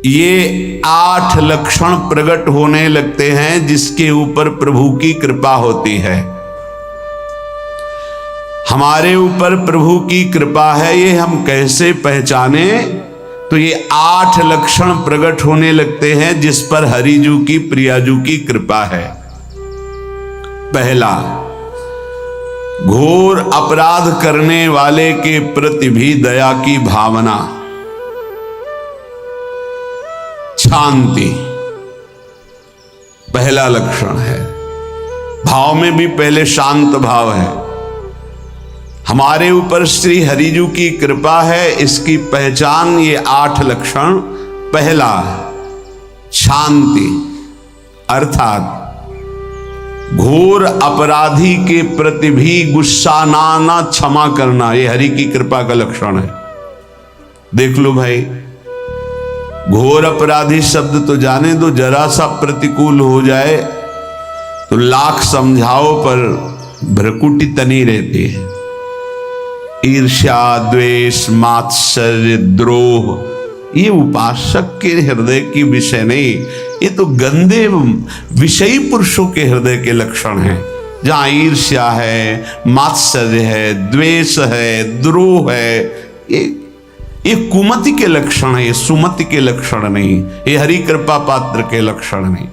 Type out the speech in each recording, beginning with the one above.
ये 8 लक्षण प्रकट होने लगते हैं जिसके ऊपर प्रभु की कृपा होती है। हमारे ऊपर प्रभु की कृपा है, ये हम कैसे पहचाने? तो ये 8 लक्षण प्रकट होने लगते हैं जिस पर हरिजू की प्रियाजू की कृपा है। पहला, घोर अपराध करने वाले के प्रति भी दया की भावना, शांति पहला लक्षण है। भाव में भी पहले शांत भाव है। हमारे ऊपर श्री हरिजू की कृपा है, इसकी पहचान ये 8 लक्षण। पहला, शांति, अर्थात घोर अपराधी के प्रति भी गुस्सा ना क्षमा करना, ये हरि की कृपा का लक्षण है। देख लो भाई, घोर अपराधी शब्द तो जाने दो, जरा सा प्रतिकूल हो जाए तो लाख समझाओ पर भ्रकुटी तनी रहती है। ईर्ष्या, द्वेष, मात्सर्य, द्रोह, ये उपासक के हृदय की विषय नहीं, ये तो गंदे विषयी पुरुषों के हृदय के लक्षण हैं। जहां ईर्ष्या है, मात्सर्य है, द्वेष है, द्रोह है, ये कुमति के लक्षण है, ये सुमति के लक्षण नहीं, ये हरि कृपा पात्र के लक्षण नहीं।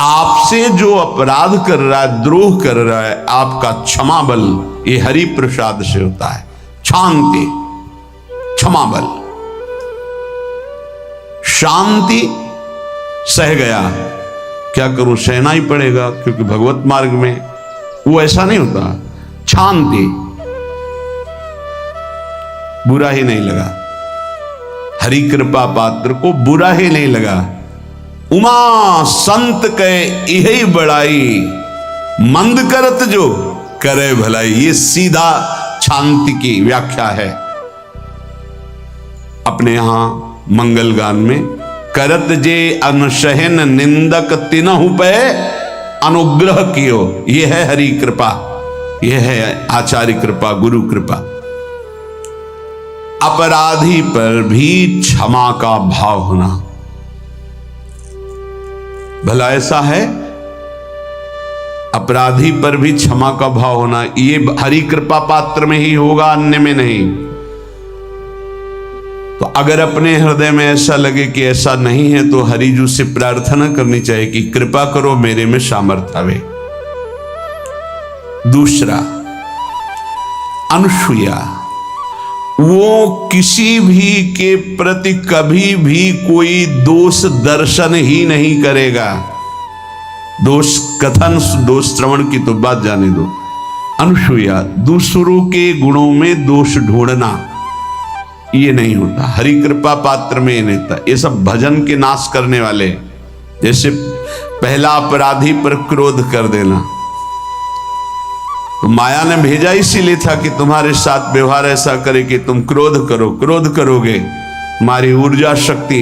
आपसे जो अपराध कर रहा है, द्रोह कर रहा है, आपका क्षमा बल ये हरि प्रसाद से होता है। शांति, क्षमा बल, शांति, सह गया, क्या करूं, सहना ही पड़ेगा क्योंकि भगवत मार्ग में वो ऐसा नहीं होता। शांति, बुरा ही नहीं लगा, हरि कृपा पात्र को बुरा ही नहीं लगा। उमा संत के यही बड़ाई, मंद करत जो करे भलाई, ये सीधा शांति की व्याख्या है। अपने यहां मंगल गान में, करत जे अनुसहन निंदक तिनहु पे अनुग्रह कियो, यह है हरि कृपा, यह है आचार्य कृपा, गुरु कृपा। अपराधी पर भी क्षमा का भाव होना, भला ऐसा है, अपराधी पर भी क्षमा का भाव होना, ये हरि कृपा पात्र में ही होगा, अन्य में नहीं। तो अगर अपने हृदय में ऐसा लगे कि ऐसा नहीं है तो हरिजू से प्रार्थना करनी चाहिए कि कृपा करो, मेरे में सामर्थ्य आवे। दूसरा, अनुसूया, वो किसी भी के प्रति कभी भी कोई दोष दर्शन ही नहीं करेगा। दोष कथन, दोष श्रवण की तो बात जाने दो। अनुसूया, दूसरों के गुणों में दोष ढूंढना ये नहीं होता, हरि कृपा पात्र में ये नहीं होता। ये सब भजन के नाश करने वाले, जैसे पहला अपराधी पर क्रोध कर देना, तो माया ने भेजा इसीलिए था कि तुम्हारे साथ व्यवहार ऐसा करे कि तुम क्रोध करो, क्रोध करोगे तुम्हारी ऊर्जा शक्ति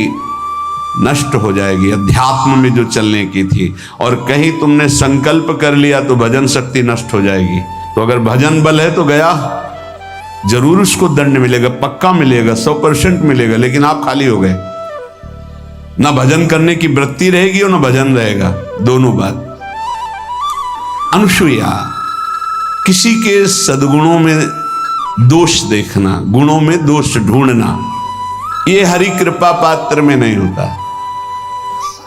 नष्ट हो जाएगी, अध्यात्म में जो चलने की थी, और कहीं तुमने संकल्प कर लिया तो भजन शक्ति नष्ट हो जाएगी। तो अगर भजन बल है तो गया, जरूर उसको दंड मिलेगा, पक्का मिलेगा, 100% मिलेगा, लेकिन आप खाली हो गए, ना भजन करने की वृत्ति रहेगी और ना भजन रहेगा, दोनों बात। अनुसूया, किसी के सद्गुणों में दोष देखना, गुणों में दोष ढूंढना, ये हरि कृपा पात्र में नहीं होता।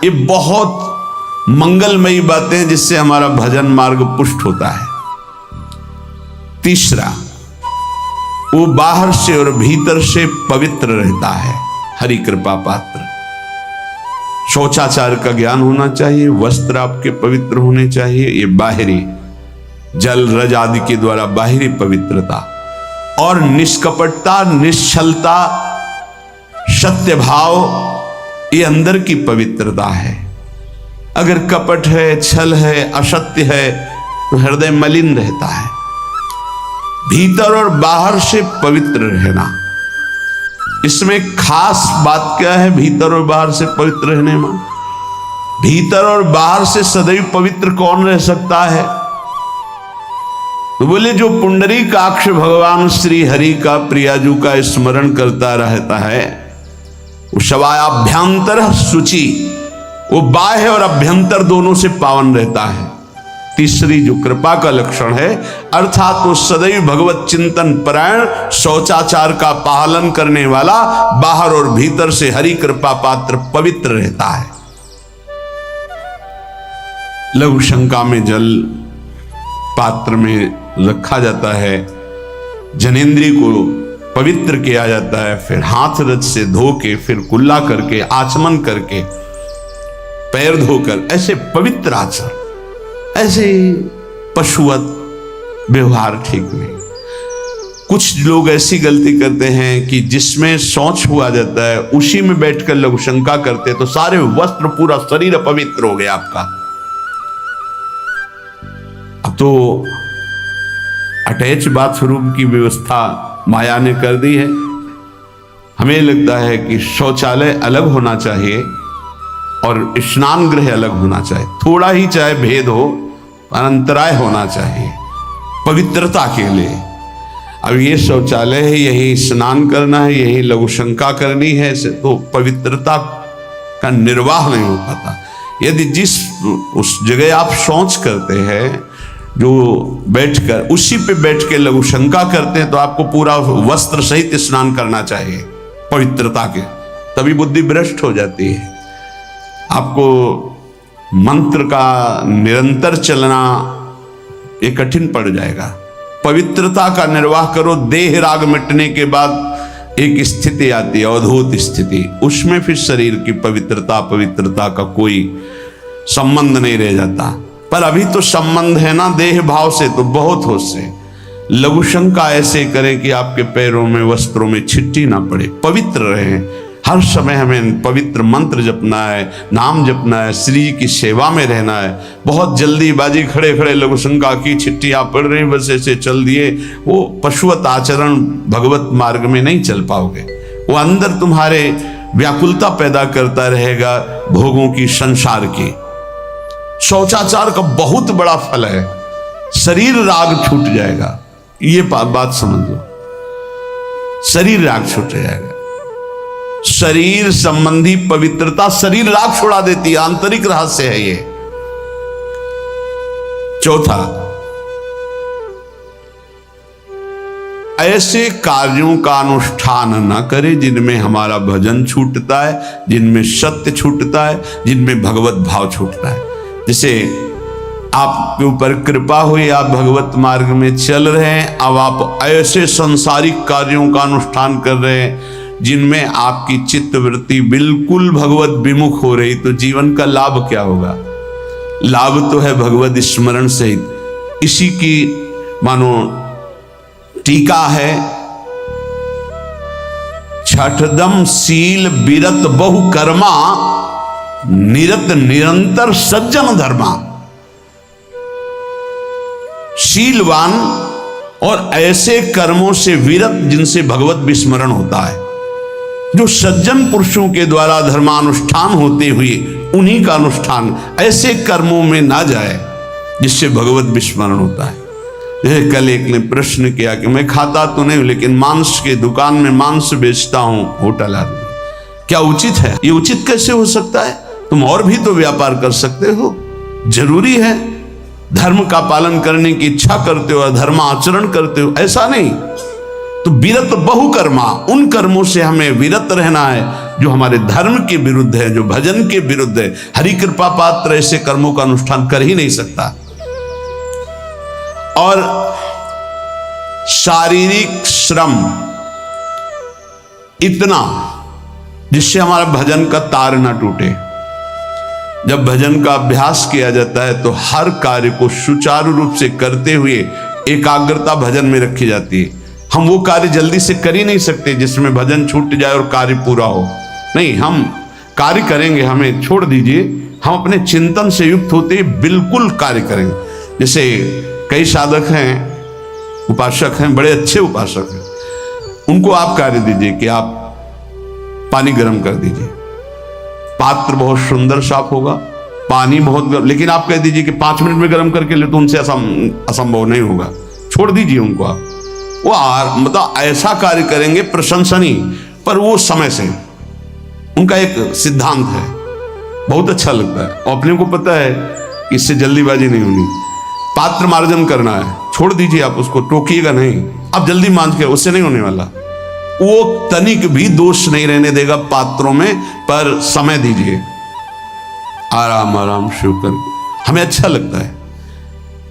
ये बहुत मंगलमयी बातें हैं जिससे हमारा भजन मार्ग पुष्ट होता है। तीसरा, वो बाहर से और भीतर से पवित्र रहता है, हरि कृपा पात्र। शौचाचार का ज्ञान होना चाहिए, वस्त्र आपके पवित्र होने चाहिए, ये बाहरी जल रज आदि के द्वारा बाहरी पवित्रता, और निष्कपटता, निश्चलता, सत्य भाव, ये अंदर की पवित्रता है। अगर कपट है, छल है, असत्य है तो हृदय मलिन रहता है। भीतर और बाहर से पवित्र रहना, इसमें खास बात क्या है? भीतर और बाहर से पवित्र रहने में, भीतर और बाहर से सदैव पवित्र कौन रह सकता है? तो बोले जो पुंडरीकाक्ष भगवान श्री हरि का, प्रियाजू का स्मरण करता रहता है, शवायाभ्यंतर शुचि, वो बाह्य और अभ्यंतर दोनों से पावन रहता है। तीसरी जो कृपा का लक्षण है, अर्थात वो सदैव भगवत चिंतन परायण, शौचाचार का पालन करने वाला, बाहर और भीतर से हरि कृपा पात्र पवित्र रहता है। लघु शंका में जल पात्र में रखा जाता है, जनेंद्री को पवित्र किया जाता है, फिर हाथ रज से धो के, फिर कुल्ला करके, आचमन करके, पैर धोकर, ऐसे पवित्र आचरण, ऐसे पशुवत व्यवहार ठीक नहीं। कुछ लोग ऐसी गलती करते हैं कि जिसमें शौच हुआ जाता है उसी में बैठकर लघु शंका करते, तो सारे वस्त्र, पूरा शरीर अपवित्र हो गया आपका। अब तो अटैच बाथरूम की व्यवस्था माया ने कर दी है। हमें लगता है कि शौचालय अलग होना चाहिए और स्नान गृह अलग होना चाहिए, थोड़ा ही चाहे भेद हो, पर अंतराय होना चाहिए पवित्रता के लिए। अब ये शौचालय है, यही स्नान करना है, यही लघु शंका करनी है, तो पवित्रता का निर्वाह नहीं हो पाता। यदि जिस उस जगह आप शौच करते हैं, जो बैठकर उसी पे बैठ के लघु शंका करते हैं, तो आपको पूरा वस्त्र सहित स्नान करना चाहिए पवित्रता के, तभी बुद्धि भ्रष्ट हो जाती है। आपको मंत्र का निरंतर चलना ये कठिन पड़ जाएगा। पवित्रता का निर्वाह करो। देह राग मिटने के बाद एक स्थिति आती है, अवधूत स्थिति, उसमें फिर शरीर की पवित्रता का कोई संबंध नहीं रह जाता। पर अभी तो संबंध है ना देह भाव से, तो बहुत होश से लघु शंका ऐसे करें कि आपके पैरों में, वस्त्रों में छिट्टी ना पड़े, पवित्र रहें। हर समय हमें पवित्र मंत्र जपना है, नाम जपना है, श्री जी की सेवा में रहना है। बहुत जल्दीबाजी खड़े खड़े लघु शंका की, छिट्टियां पड़ रही, बस ऐसे चल दिए, वो पशुवत आचरण भगवत मार्ग में नहीं चल पाओगे। वो अंदर तुम्हारे व्याकुलता पैदा करता रहेगा, भोगों की, संसार की। शौचाचार का बहुत बड़ा फल है, शरीर राग छूट जाएगा। ये बात समझ लो, शरीर राग छूट जाएगा। शरीर संबंधी पवित्रता शरीर राग छुड़ा देती है, आंतरिक रहस्य है ये। चौथा, ऐसे कार्यों का अनुष्ठान न करे जिनमें हमारा भजन छूटता है, जिनमें सत्य छूटता है, जिनमें भगवत भाव छूटता है। जैसे आपके ऊपर कृपा हुई, आप भगवत मार्ग में चल रहे हैं, अब आप ऐसे संसारिक कार्यों का अनुष्ठान कर रहे हैं जिनमें आपकी चित्तवृत्ति बिल्कुल भगवत विमुख हो रही, तो जीवन का लाभ क्या होगा? लाभ तो है भगवत स्मरण सहित। इसी की मानो टीका है, छठदम शील बिरत बहु कर्मा, निरत निरंतर सज्जन धर्मा। शीलवान और ऐसे कर्मों से विरत जिनसे भगवत विस्मरण होता है, जो सज्जन पुरुषों के द्वारा धर्मानुष्ठान होते हुए उन्हीं का अनुष्ठान, ऐसे कर्मों में ना जाए जिससे भगवत विस्मरण होता है। जैसे कल एक ने प्रश्न किया कि मैं खाता तो नहीं लेकिन मांस के दुकान में मांस बेचता हूं, होटल आदमी, क्या उचित है? ये उचित कैसे हो सकता है? तुम और भी तो व्यापार कर सकते हो। जरूरी है धर्म का पालन करने की इच्छा करते हो, धर्म आचरण करते हो, ऐसा नहीं। तो विरत बहुकर्मा, उन कर्मों से हमें विरत रहना है जो हमारे धर्म के विरुद्ध है, जो भजन के विरुद्ध है। हरि कृपा पात्र ऐसे कर्मों का अनुष्ठान कर ही नहीं सकता। और शारीरिक श्रम इतना जिससे हमारा भजन का तार ना टूटे। जब भजन का अभ्यास किया जाता है तो हर कार्य को सुचारू रूप से करते हुए एकाग्रता भजन में रखी जाती है। हम वो कार्य जल्दी से कर ही नहीं सकते जिसमें भजन छूट जाए और कार्य पूरा हो। नहीं, हम कार्य करेंगे, हमें छोड़ दीजिए, हम अपने चिंतन से युक्त होते बिल्कुल कार्य करेंगे। जैसे कई साधक हैं, उपासक हैं, बड़े अच्छे उपासक हैं, उनको आप कार्य दीजिए कि आप पानी गर्म कर दीजिए, पात्र बहुत सुंदर साफ होगा, पानी बहुत गर्म, लेकिन आप कह दीजिए कि 5 मिनट में गर्म करके ले, तो उनसे असंभव नहीं होगा, छोड़ दीजिए उनको। आप वो मतलब ऐसा कार्य करेंगे प्रशंसनीय, पर वो समय से उनका एक सिद्धांत है, बहुत अच्छा लगता है। और अपने को पता है कि इससे जल्दीबाजी नहीं होनी, पात्र मार्जन करना है, छोड़ दीजिए, आप उसको टोकिएगा नहीं, आप जल्दी मांझ के, उससे नहीं होने वाला। वो तनिक भी दोष नहीं रहने देगा पात्रों में, पर समय दीजिए, आराम आराम शिव कर। हमें अच्छा लगता है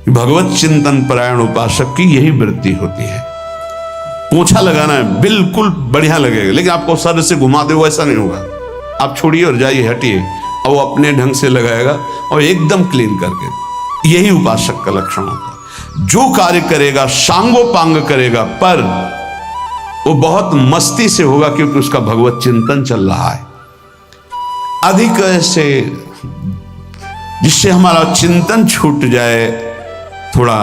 कि भगवत चिंतन परायण उपासक की यही वृत्ति होती है। पोछा लगाना है, बिल्कुल बढ़िया लगेगा, लेकिन आपको सर से घुमा दे, वो ऐसा नहीं होगा। आप छोड़िए और जाइए, हटिए, और वो अपने ढंग से लगाएगा और एकदम क्लीन करके। यही उपासक का लक्षण होता है। जो कार्य करेगा सांगोपांग करेगा, पर वो बहुत मस्ती से होगा, क्योंकि उसका भगवत चिंतन चल रहा है। अधिक ऐसे जिससे हमारा चिंतन छूट जाए, थोड़ा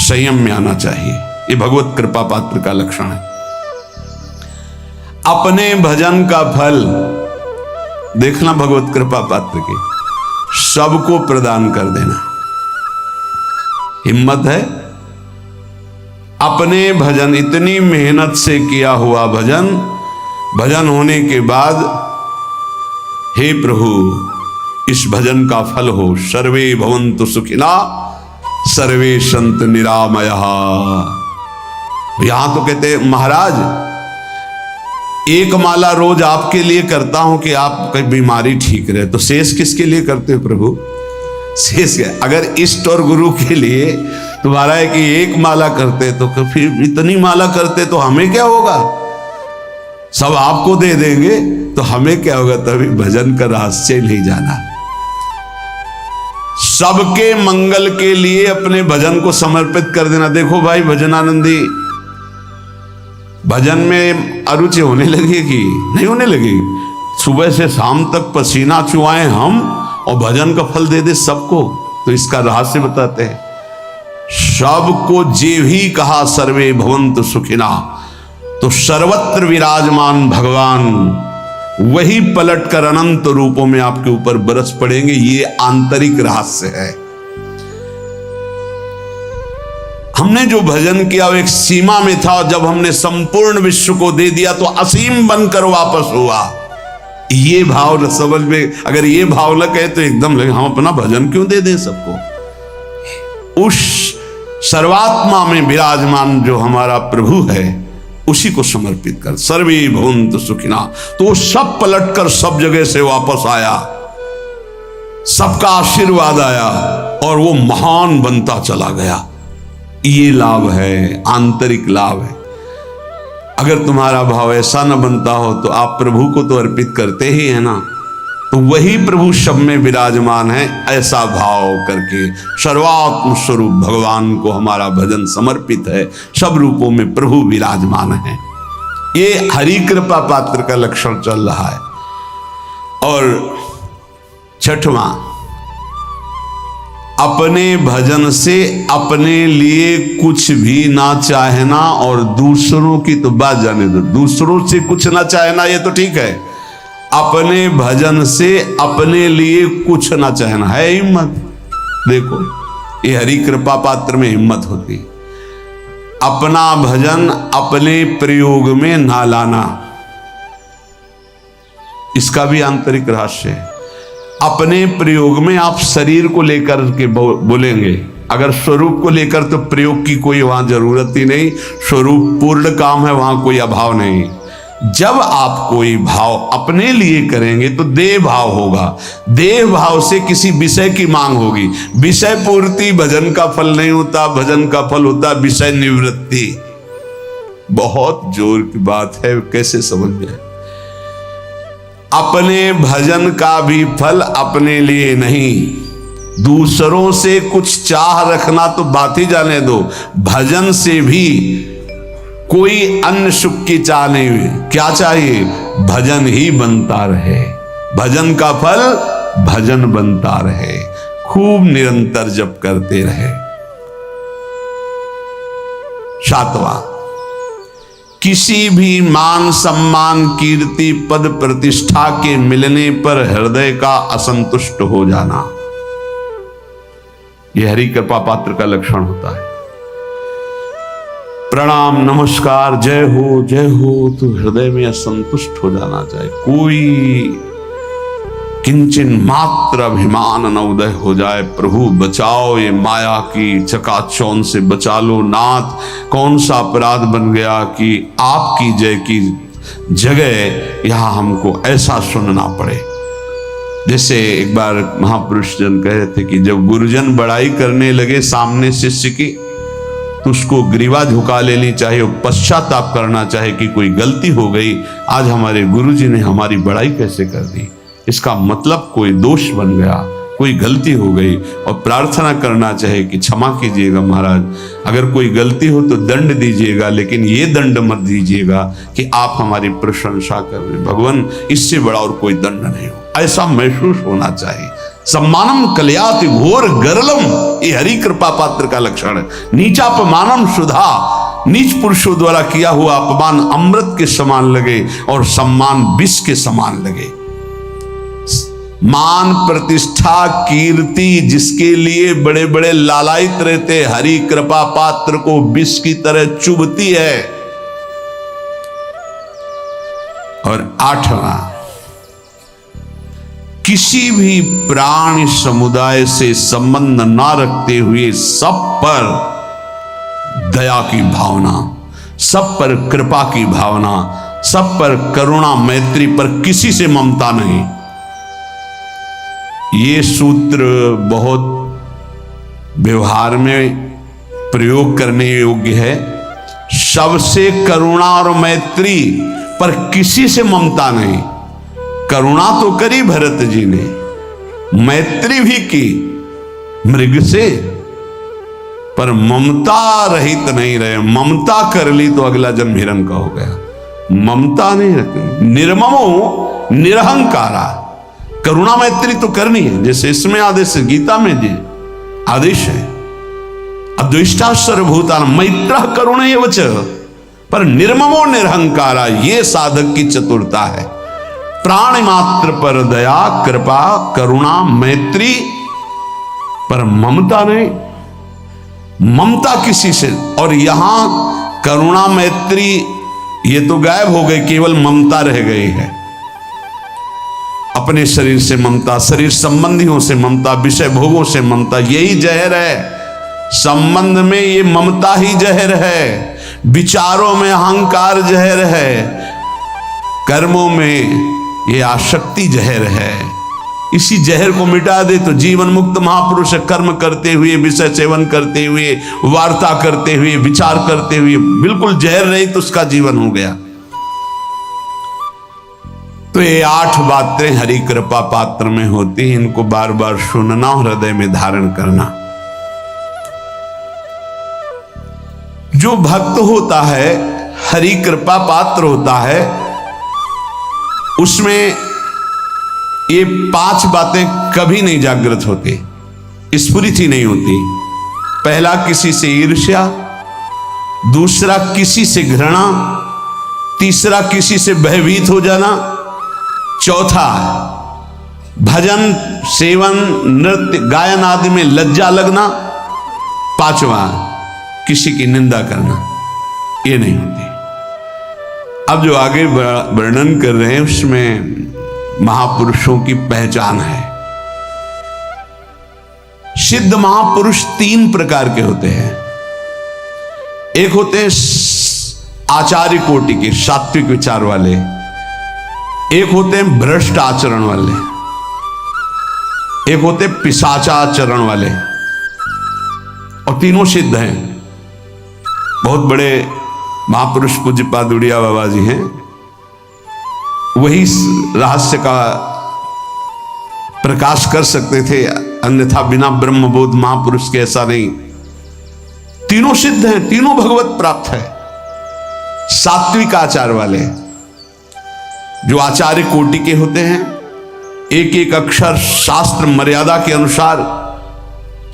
संयम में आना चाहिए। ये भगवत कृपा पात्र का लक्षण है। अपने भजन का फल देखना, भगवत कृपा पात्र के सबको प्रदान कर देना। हिम्मत है, अपने भजन, इतनी मेहनत से किया हुआ भजन, भजन होने के बाद, हे प्रभु इस भजन का फल हो, सर्वे भवन्तु सुखिना सर्वे सन्तु निरामयः। यहां तो कहते महाराज, एक माला रोज आपके लिए करता हूं कि आपकी बीमारी ठीक रहे, तो शेष किसके लिए करते हो प्रभु? शेष क्या? अगर इष्ट और गुरु के लिए तुम्हारा है कि एक माला करते, तो फिर इतनी माला करते तो हमें क्या होगा? सब आपको दे देंगे तो हमें क्या होगा? तभी भजन का रहस्य नहीं जाना। सबके मंगल के लिए अपने भजन को समर्पित कर देना। देखो भाई भजनानंदी, भजन में अरुचि होने लगेगी? नहीं होने लगेगी। सुबह से शाम तक पसीना चुआए हम और भजन का फल दे दे सबको, तो इसका रहस्य बताते हैं। सबको जे भी कहा सर्वे भवन्तु सुखिना, तो सर्वत्र विराजमान भगवान वही पलटकर अनंत रूपों में आपके ऊपर बरस पड़ेंगे। ये आंतरिक रहस्य है। हमने जो भजन किया वो एक सीमा में था, जब हमने संपूर्ण विश्व को दे दिया तो असीम बनकर वापस हुआ। ये भाव न समझ में, अगर ये भाव न कहे तो एकदम लगे हम अपना भजन क्यों दे दें सबको। उस सर्वात्मा में विराजमान जो हमारा प्रभु है, उसी को समर्पित कर। सर्वे भवन्तु सुखिना, तो वो सब पलटकर सब जगह से वापस आया, सबका आशीर्वाद आया और वो महान बनता चला गया। ये लाभ है, आंतरिक लाभ है। अगर तुम्हारा भाव ऐसा न बनता हो तो आप प्रभु को तो अर्पित करते ही है ना, तो वही प्रभु सब में विराजमान है। ऐसा भाव करके सर्वात्म स्वरूप भगवान को हमारा भजन समर्पित है। सब रूपों में प्रभु विराजमान है। ये हरि कृपा पात्र का लक्षण चल रहा है। और छठवां, अपने भजन से अपने लिए कुछ भी ना चाहना, और दूसरों की तो बात जाने दो, दूसरों से कुछ ना चाहना ये तो ठीक है। अपने भजन से अपने लिए कुछ ना चाहना है हिम्मत। देखो ये हरि कृपा पात्र में हिम्मत होती। अपना भजन अपने प्रयोग में ना लाना, इसका भी आंतरिक रहस्य है। अपने प्रयोग में आप शरीर को लेकर के बोलेंगे, अगर स्वरूप को लेकर तो प्रयोग की कोई वहां जरूरत ही नहीं। स्वरूप पूर्ण काम है, वहां कोई अभाव नहीं। जब आप कोई भाव अपने लिए करेंगे तो देह भाव होगा। देह भाव से किसी विषय की मांग होगी। विषय पूर्ति भजन का फल नहीं होता, भजन का फल होता विषय निवृत्ति। बहुत जोर की बात है, कैसे समझ में? अपने भजन का भी फल अपने लिए नहीं, दूसरों से कुछ चाह रखना तो बात ही जाने दो। भजन से भी कोई अन्य सुख की चाह नहीं हुई। क्या चाहिए? भजन ही बनता रहे, भजन का फल भजन बनता रहे, खूब निरंतर जप करते रहे। सातवां, किसी भी मान सम्मान कीर्ति पद प्रतिष्ठा के मिलने पर हृदय का असंतुष्ट हो जाना, यह हरि कृपा पात्र का लक्षण होता है। प्रणाम नमस्कार जय हो तो हृदय में असंतुष्ट हो जाना चाहिए। कोई किंचन मात्र अभिमान न उदय हो जाए। प्रभु बचाओ, ये माया की चकाचौंध से बचा लो नाथ। कौन सा अपराध बन गया कि आपकी जय की जगह यहां हमको ऐसा सुनना पड़े। जैसे एक बार महापुरुष जन कह रहे थे कि जब गुरुजन बड़ाई करने लगे सामने शिष्य की, तो उसको ग्रीवा झुका लेनी चाहिए और पश्चाताप करना चाहिए कि कोई गलती हो गई, आज हमारे गुरुजी ने हमारी बड़ाई कैसे कर दी। इसका मतलब कोई दोष बन गया, कोई गलती हो गई, और प्रार्थना करना चाहिए कि क्षमा कीजिएगा महाराज, अगर कोई गलती हो तो दंड दीजिएगा, लेकिन ये दंड मत दीजिएगा कि आप हमारी प्रशंसा कर रहे। भगवान, इससे बड़ा और कोई दंड नहीं हो, ऐसा महसूस होना चाहिए। सम्मानम कलयाति घोर गरलम, ये हरि कृपा पात्र का लक्षण है। नीचापमानम सुधा, नीच पुरुषों द्वारा किया हुआ अपमान अमृत के समान लगे और सम्मान विष के समान लगे। मान प्रतिष्ठा कीर्ति जिसके लिए बड़े बड़े लालायित रहते, हरि कृपा पात्र को विष की तरह चुभती है। और 8वां, किसी भी प्राणी समुदाय से संबंध ना रखते हुए सब पर दया की भावना, सब पर कृपा की भावना, सब पर करुणा मैत्री पर किसी से ममता नहीं। ये सूत्र बहुत व्यवहार में प्रयोग करने योग्य है। सबसे करुणा और मैत्री पर किसी से ममता नहीं। करुणा तो करी भरत जी ने, मैत्री भी की मृग से, पर ममता रहित नहीं रहे। ममता कर ली तो अगला जन्म हिरण का हो गया। ममता नहीं रखी। निर्ममो निरहंकारा, करुणा मैत्री तो करनी है, जैसे इसमें आदेश गीता में जी आदेश है, अद्वेष्टा सर्वभूतान मैत्र करुण एवच, पर निर्ममो निरहंकारा, ये साधक की चतुरता है। प्राण मात्र पर दया कृपा करुणा मैत्री, पर ममता नहीं। ममता किसी से, और यहां करुणा मैत्री ये तो गायब हो गई, केवल ममता रह गई है। अपने शरीर से ममता, शरीर संबंधियों से ममता, विषय भोगों से ममता, यही जहर है। संबंध में ये ममता ही जहर है, विचारों में अहंकार जहर है, कर्मों में ये आसक्ति जहर है। इसी जहर को मिटा दे तो जीवन मुक्त महापुरुष कर्म करते हुए, विषय सेवन करते हुए, वार्ता करते हुए, विचार करते हुए, बिल्कुल जहर रहित तो उसका जीवन हो गया। तो ये 8 बातें हरि कृपा पात्र में होती हैं, इनको बार बार सुनना, हृदय में धारण करना। जो भक्त होता है, हरि कृपा पात्र होता है, उसमें ये 5 बातें कभी नहीं जागृत होती, स्फुरित ही नहीं होती। पहला, किसी से ईर्ष्या। दूसरा, किसी से घृणा। तीसरा, किसी से भयभीत हो जाना। चौथा, भजन सेवन नृत्य गायन आदि में लज्जा लगना। 5वां, किसी की निंदा करना। ये नहीं होती। अब जो आगे वर्णन कर रहे हैं उसमें महापुरुषों की पहचान है। सिद्ध महापुरुष 3 प्रकार के होते हैं। एक होते हैं आचार्य कोटि के, सात्विक विचार वाले। एक होते हैं भ्रष्ट आचरण वाले। एक होते पिशाचाचरण वाले। और तीनों सिद्ध हैं। बहुत बड़े महापुरुष पूज्यपाद उड़िया बाबा जी हैं, वही रहस्य का प्रकाश कर सकते थे, अन्यथा बिना ब्रह्मबोध महापुरुष के ऐसा नहीं। तीनों सिद्ध हैं, तीनों भगवत प्राप्त है। सात्विक आचार वाले, जो आचार्य कोटि के होते हैं, एक एक अक्षर शास्त्र मर्यादा के अनुसार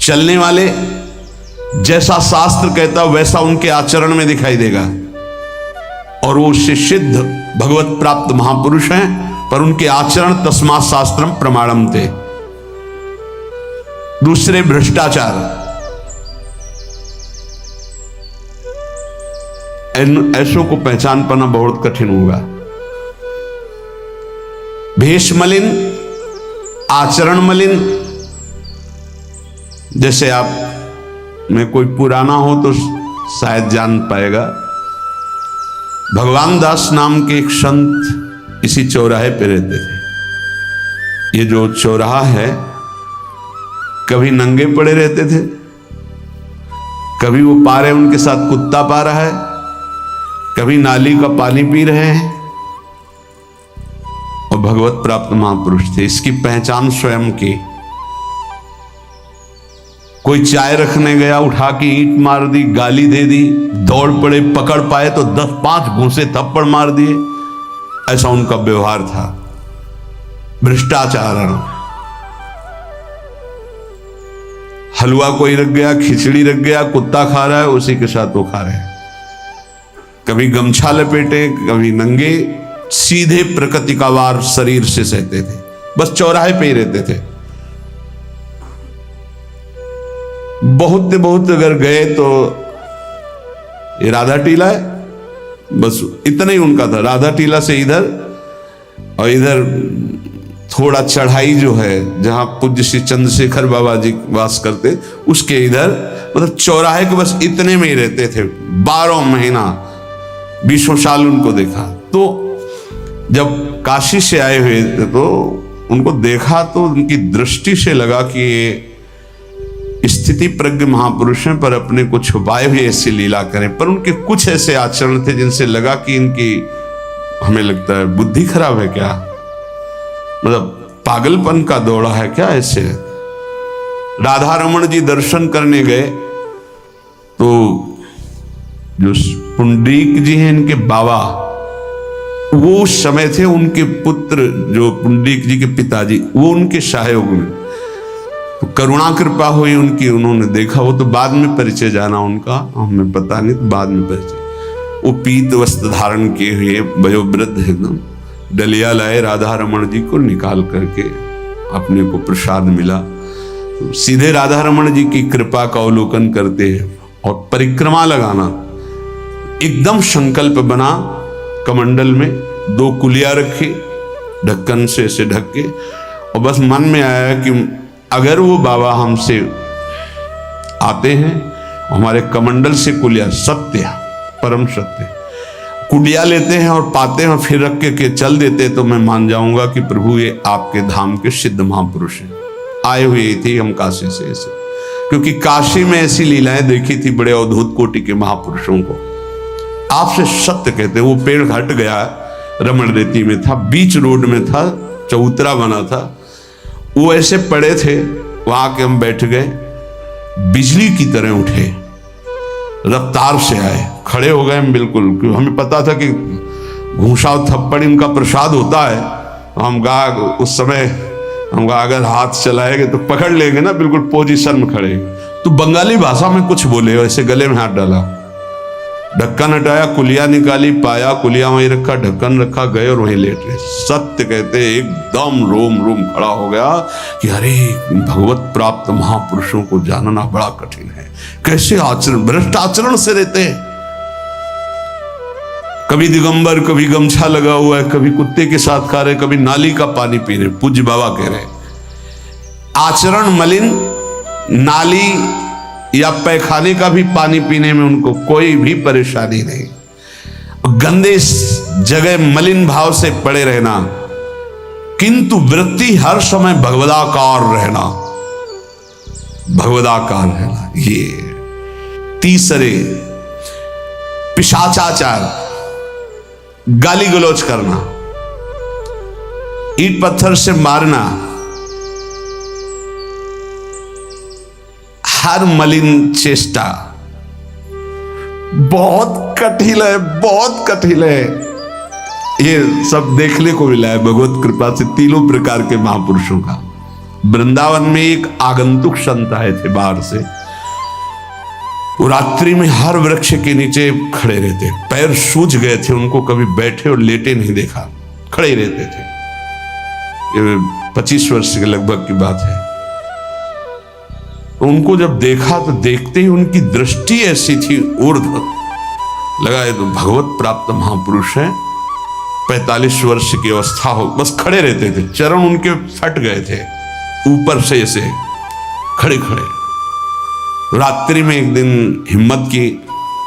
चलने वाले, जैसा शास्त्र कहता वैसा उनके आचरण में दिखाई देगा, और वो उससे सिद्ध भगवत प्राप्त महापुरुष हैं, पर उनके आचरण तस्मात् शास्त्रम प्रमाणम थे। दूसरे भ्रष्टाचार, ऐसों को पहचान पाना बहुत कठिन होगा। भेष मलिन, आचरण मलिन। जैसे आप में कोई पुराना हो तो शायद जान पाएगा, भगवान दास नाम के एक संत इसी चौराहे पे रहते थे। ये जो चौराहा है, कभी नंगे पड़े रहते थे, कभी वो पा रहे उनके साथ कुत्ता पा रहा है, कभी नाली का पानी पी रहे हैं, और भगवत प्राप्त महापुरुष थे। इसकी पहचान स्वयं की। कोई चाय रखने गया, उठा के ईंट मार दी, गाली दे दी, दौड़ पड़े, पकड़ पाए तो 10-5 घूंसे थप्पड़ मार दिए। ऐसा उनका व्यवहार था, भ्रष्टाचार। हलवा कोई रख गया, खिचड़ी रख गया, कुत्ता खा रहा है, उसी के साथ वो खा रहे हैं। कभी गमछा लपेटे, कभी नंगे, सीधे प्रकृति का वार शरीर से सहते थे, बस चौराहे पे ही रहते थे। बहुत अगर गए तो ये राधा टीला है, बस इतना ही उनका था। राधा टीला से इधर, और इधर थोड़ा चढ़ाई जो है जहां पूज्य श्री चंद्रशेखर बाबा जी वास करते, उसके इधर, मतलब चौराहे के बस इतने में ही रहते थे 12 महीना, 20 साल उनको देखा। तो जब काशी से आए हुए थे तो उनको देखा तो उनकी दृष्टि से लगा कि ये स्थिति प्रज्ञ महापुरुष हैं, पर अपने को छुपाए हुए ऐसी लीला करें। पर उनके कुछ ऐसे आचरण थे जिनसे लगा कि इनकी, हमें लगता है, बुद्धि खराब है क्या, मतलब पागलपन का दौड़ा है क्या। ऐसे राधा रमण जी दर्शन करने गए तो जो पुंडरीक जी हैं इनके बाबा, वो उस समय थे, उनके पुत्र जो पुंडरीक जी के पिताजी, वो उनके सहायक में। तो करुणा कृपा हुई उनकी, उन्होंने देखा। वो तो बाद में परिचय जाना उनका, हमें पता नहीं, तो बाद में परिचय। वो पीत वस्त्र धारण किए हुए वयोवृद्ध एकदम डलिया लाए, राधा रमण जी को निकाल करके अपने को प्रसाद मिला। तो सीधे राधा रमण जी की कृपा का अवलोकन करते हैं और परिक्रमा लगाना। एकदम संकल्प बना, कमंडल में 2 कुलिया रखी, ढक्कन से ऐसे ढक के, और बस मन में आया कि अगर वो बाबा हमसे आते हैं, हमारे कमंडल से कुलिया, सत्य, परम सत्य, कुलिया लेते हैं और पाते हैं और फिर रख के चल देते, तो मैं मान जाऊंगा कि प्रभु ये आपके धाम के सिद्ध महापुरुष हैं, आए हुए थे हम काशी से ऐसे। क्योंकि काशी में ऐसी लीलाएं देखी थी बड़े अद्भुत कोटि के महापुरुषों को। आपसे सत्य कहते, वो पेड़ हट गया, रमण रेती में था, बीच रोड में था, चबूतरा बना था, वो ऐसे पड़े थे, वहां के हम बैठ गए, बिजली की तरह उठे, रफ्तार से आए, खड़े हो गए हम बिल्कुल, क्योंकि हमें पता था कि घूंसा थप्पड़ इनका प्रसाद होता है। तो हम कहा उस समय, हम कहा अगर हाथ चलाएंगे तो पकड़ लेंगे ना, बिल्कुल पोजीशन में खड़े। तो बंगाली भाषा में कुछ बोले, ऐसे गले में हाथ डाला, ढक्कन हटाया, कुलिया निकाली, पाया कुलिया वहीं रखा, ढक्कन रखा, गए और वहीं लेट रहे। सत्य कहते एकदम रोम रोम खड़ा हो गया कि अरे भगवत प्राप्त महापुरुषों को जानना बड़ा कठिन है, कैसे आचरण, भ्रष्ट आचरण से रहते हैं। कभी दिगंबर, कभी गमछा लगा हुआ है, कभी कुत्ते के साथ खा रहे, कभी नाली का पानी पी रहे। पूज्य बाबा कह रहे आचरण मलिन, नाली या पैखाने का भी पानी पीने में उनको कोई भी परेशानी नहीं। गंदे जगह मलिन भाव से पड़े रहना, किंतु वृत्ति हर समय भगवदाकार रहना, भगवदाकार रहना। ये तीसरे, पिशाचाचार, गाली गलौज करना, ईंट पत्थर से मारना, हर मलिन चेष्टा बहुत कठिन है, बहुत कठिन है। ये सब देखने को मिला है भगवत कृपा से तीनों प्रकार के महापुरुषों का। वृंदावन में एक आगंतुक संत आए थे बाहर से, वो रात्रि में हर वृक्ष के नीचे खड़े रहते, पैर सूज गए थे, उनको कभी बैठे और लेटे नहीं देखा, खड़े रहते थे। ये 25 वर्ष के लगभग की बात है। तो उनको जब देखा तो देखते ही उनकी दृष्टि ऐसी थी ऊर्ध्व, लगा ये तो भगवत प्राप्त महापुरुष है। 45 वर्ष की अवस्था हो, बस खड़े रहते थे, चरण उनके फट गए थे ऊपर से ऐसे खड़े खड़े। रात्रि में एक दिन हिम्मत की,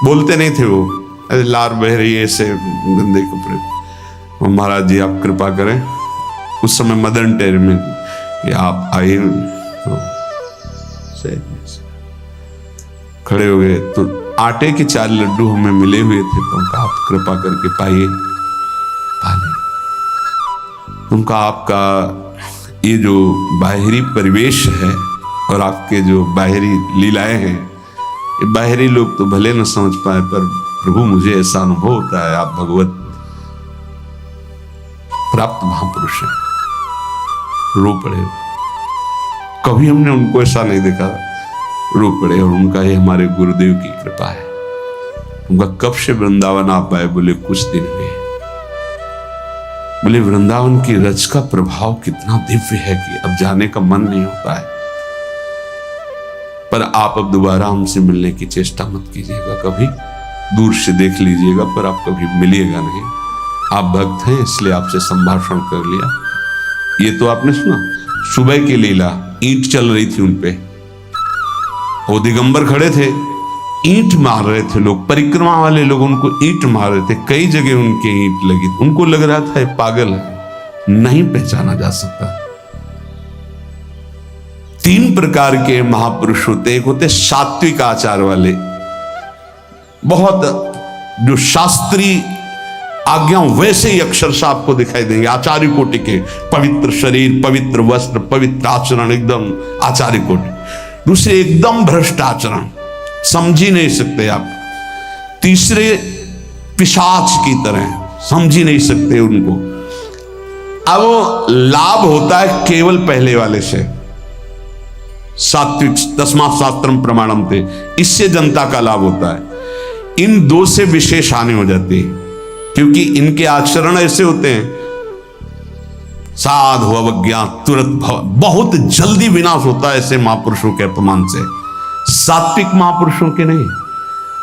बोलते नहीं थे वो, लार बह रही है ऐसे गंदे कपड़े, महाराज जी आप कृपा करें। उस समय मदन टेर में कि आप आइए, तो खड़े हो गए। तो आटे के 4 लड्डू हमें मिले हुए थे, तो उनका आप कृपा करके पाइए, पाले। उनका आपका ये जो बाहरी परिवेश है और आपके जो बाहरी लीलाएं हैं, ये बाहरी लोग तो भले न समझ पाए, पर प्रभु मुझे ऐसा अनुभव होता है आप भगवत प्राप्त महापुरुष हैं। रो पड़े, कभी हमने उनको ऐसा नहीं देखा, रो पड़े। और उनका ये हमारे गुरुदेव की कृपा है। उनका कब से वृंदावन आप आए? बोले कुछ दिन हुए। बोले वृंदावन की रज का प्रभाव कितना दिव्य है कि अब जाने का मन नहीं होता है। पर आप अब दोबारा हमसे मिलने की चेष्टा मत कीजिएगा, कभी दूर से देख लीजिएगा, पर आप कभी मिलिएगा नहीं। आप भक्त हैं इसलिए आपसे संभाषण कर लिया। ये तो आपने सुना, सुबह की लीला, ईंट चल रही थी उनपे, वो दिगंबर खड़े थे, ईंट मार रहे थे लोग, परिक्रमा वाले लोग उनको ईंट मार रहे थे, कई जगह उनके ईंट लगी। उनको लग रहा था ये पागल है, नहीं पहचाना जा सकता। 3 प्रकार के महापुरुष होते। एक होते सात्विक आचार वाले, बहुत जो शास्त्रीय आज्ञा वैसे ही अक्षरशः आपको दिखाई देंगे, आचार्य कोटि के, पवित्र शरीर, पवित्र वस्त्र, पवित्र आचरण, एकदम आचार्य कोटि। दूसरे एकदम भ्रष्ट आचरण, समझ ही नहीं सकते आप। तीसरे पिशाच की तरह, समझ ही नहीं सकते उनको। अब लाभ होता है केवल पहले वाले से, सात्विक, तस्मात् शास्त्रम प्रमाणम थे, इससे जनता का लाभ होता है। इन 2 से विशेष हानि हो जाती है, क्योंकि इनके आचरण ऐसे होते हैं, साधु अवज्ञा तुरंत बहुत जल्दी विनाश होता है ऐसे महापुरुषों के अपमान से। सात्विक महापुरुषों के नहीं,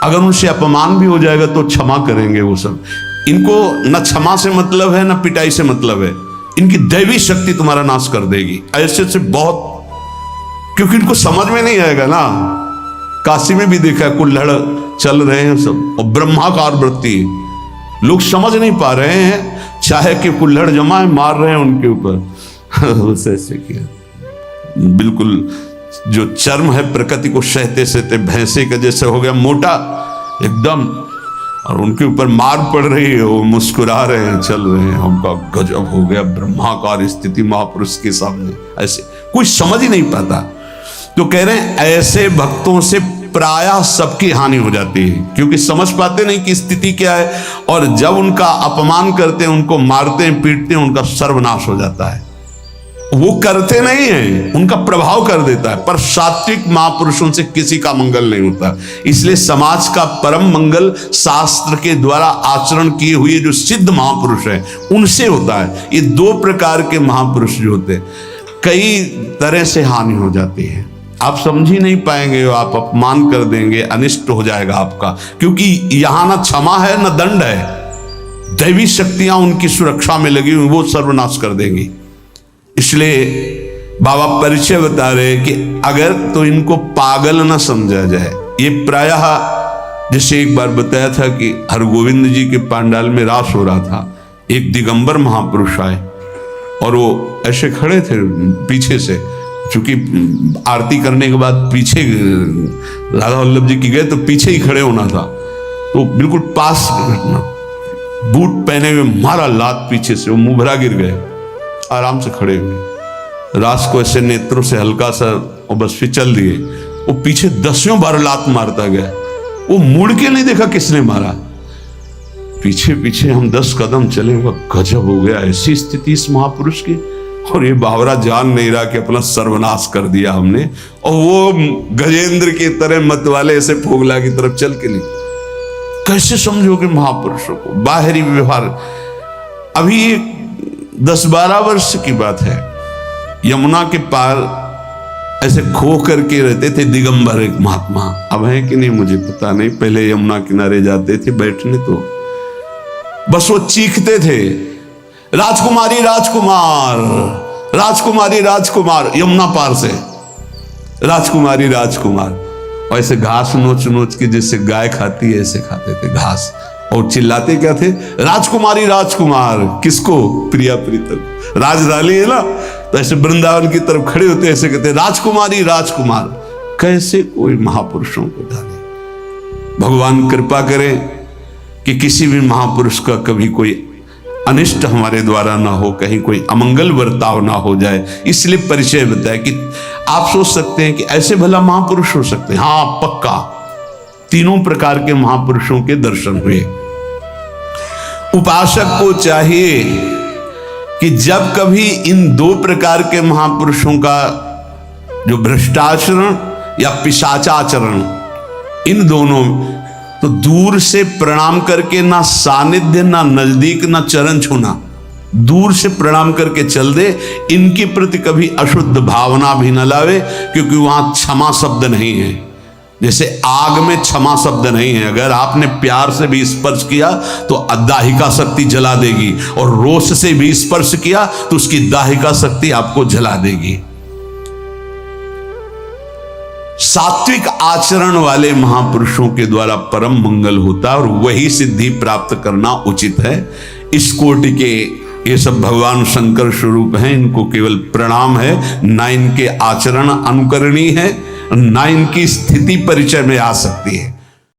अगर उनसे अपमान भी हो जाएगा तो क्षमा करेंगे वो सब। इनको न क्षमा से मतलब है, न पिटाई से मतलब है, इनकी दैवी शक्ति तुम्हारा नाश कर देगी। ऐसे से बहुत, क्योंकि इनको समझ में नहीं आएगा ना। काशी में भी देखा, कुल्हड़ चल रहे हैं सब, और ब्रह्माकार वृत्ति, लोग समझ नहीं पा रहे हैं, चाहे कि कुल्हड़ जमा है, मार रहे हैं उनके ऊपर। ऐसे किया, बिल्कुल जो चर्म है प्रकृति को सहते सहते भैंसे का जैसे हो गया मोटा एकदम, और उनके ऊपर मार पड़ रही है, वो मुस्कुरा रहे हैं, चल रहे हैं। हमका गजब हो गया, ब्रह्माकार स्थिति महापुरुष के सामने, ऐसे कुछ समझ ही नहीं पाता। तो कह रहे हैं ऐसे भक्तों से प्रायः सबकी हानि हो जाती है, क्योंकि समझ पाते नहीं कि स्थिति क्या है, और जब उनका अपमान करते हैं, उनको मारते हैं, पीटते हैं, उनका सर्वनाश हो जाता है। वो करते नहीं है, उनका प्रभाव कर देता है, पर सात्विक महापुरुषों से किसी का मंगल नहीं होता। इसलिए समाज का परम मंगल शास्त्र के द्वारा आचरण किए हुए जो सिद्ध महापुरुष हैं उनसे होता है। ये 2 प्रकार के महापुरुष जो होते हैं, कई तरह से हानि हो जाती है, आप समझ ही नहीं पाएंगे, आप अपमान कर देंगे, अनिष्ट हो जाएगा आपका, क्योंकि यहां ना क्षमा है ना दंड है, दैवी शक्तियां उनकी सुरक्षा में लगी हुई, वो सर्वनाश कर देंगी। इसलिए बाबा परिचय बता रहे कि अगर तो इनको पागल ना समझा जाए। ये प्रायः जैसे एक बार बताया था कि हरगोविंद जी के पांडाल में रास हो रहा था, एक दिगंबर महापुरुष आए और वो ऐसे खड़े थे पीछे से, चूंकि आरती करने के बाद पीछे राधा वल्लभ जी की गए तो पीछे ही खड़े होना था, तो बिल्कुल पास घटना, बूट पहने हुए मारा लात पीछे से, वो मुंह भरा गिर गए, आराम से खड़े हुए, रास को ऐसे नेत्रों से हल्का सा और बस फिचल दिए। वो पीछे 10 बार लात मारता गया, वो मुड़ के नहीं देखा किसने मारा, पीछे पीछे हम 10 कदम चले, हुआ गजब हो गया, ऐसी स्थिति इस महापुरुष की। और ये बावरा जान नहीं रहा कि अपना सर्वनाश कर दिया हमने, और वो गजेंद्र की तरह मत वाले ऐसे फोगला की तरफ चल के नहीं। कैसे समझोगे महापुरुषों को? बाहरी व्यवहार। अभी 10-12 वर्ष की बात है, यमुना के पार ऐसे खो करके रहते थे दिगंबर एक महात्मा। अब है कि नहीं मुझे पता नहीं, पहले यमुना किनारे जाते थे बैठने तो बस वो चीखते थे, राजकुमारी राजकुमार, राजकुमारी राजकुमार, यमुना पार से राजकुमारी राजकुमार। ऐसे घास नोच नोच के जैसे गाय खाती है ऐसे खाते थे घास, और चिल्लाते क्या थे, राजकुमारी राजकुमार। किसको? प्रिया प्रीतम। राज डाली है ना, तो ऐसे वृंदावन की तरफ खड़े होते ऐसे कहते, राजकुमारी राजकुमार। कैसे कोई महापुरुषों को डाले। भगवान कृपा करें कि किसी भी महापुरुष का कभी कोई अनिष्ट हमारे द्वारा ना हो, कहीं कोई अमंगल बर्ताव ना हो जाए, इसलिए परिचय बताया कि आप सोच सकते हैं कि ऐसे भला महापुरुष हो सकते हैं। हाँ पक्का, तीनों प्रकार के महापुरुषों के दर्शन हुए। उपासक को चाहिए कि जब कभी इन दो प्रकार के महापुरुषों का जो भ्रष्टाचरण या पिशाचाचरण, इन दोनों, तो दूर से प्रणाम करके, ना सानिध्य ना नजदीक ना चरण छूना, दूर से प्रणाम करके चल दे। इनके प्रति कभी अशुद्ध भावना भी न लावे, क्योंकि वहां क्षमा शब्द नहीं है। जैसे आग में क्षमा शब्द नहीं है, अगर आपने प्यार से भी स्पर्श किया तो दाहिका शक्ति जला देगी, और रोष से भी स्पर्श किया तो उसकी दाहिका शक्ति आपको जला देगी। सात्विक आचरण वाले महापुरुषों के द्वारा परम मंगल होता है, और वही सिद्धि प्राप्त करना उचित है। इस कोटि के ये सब भगवान शंकर स्वरूप हैं, इनको केवल प्रणाम है, ना इनके आचरण अनुकरणीय है, ना इनकी स्थिति परिचय में आ सकती है।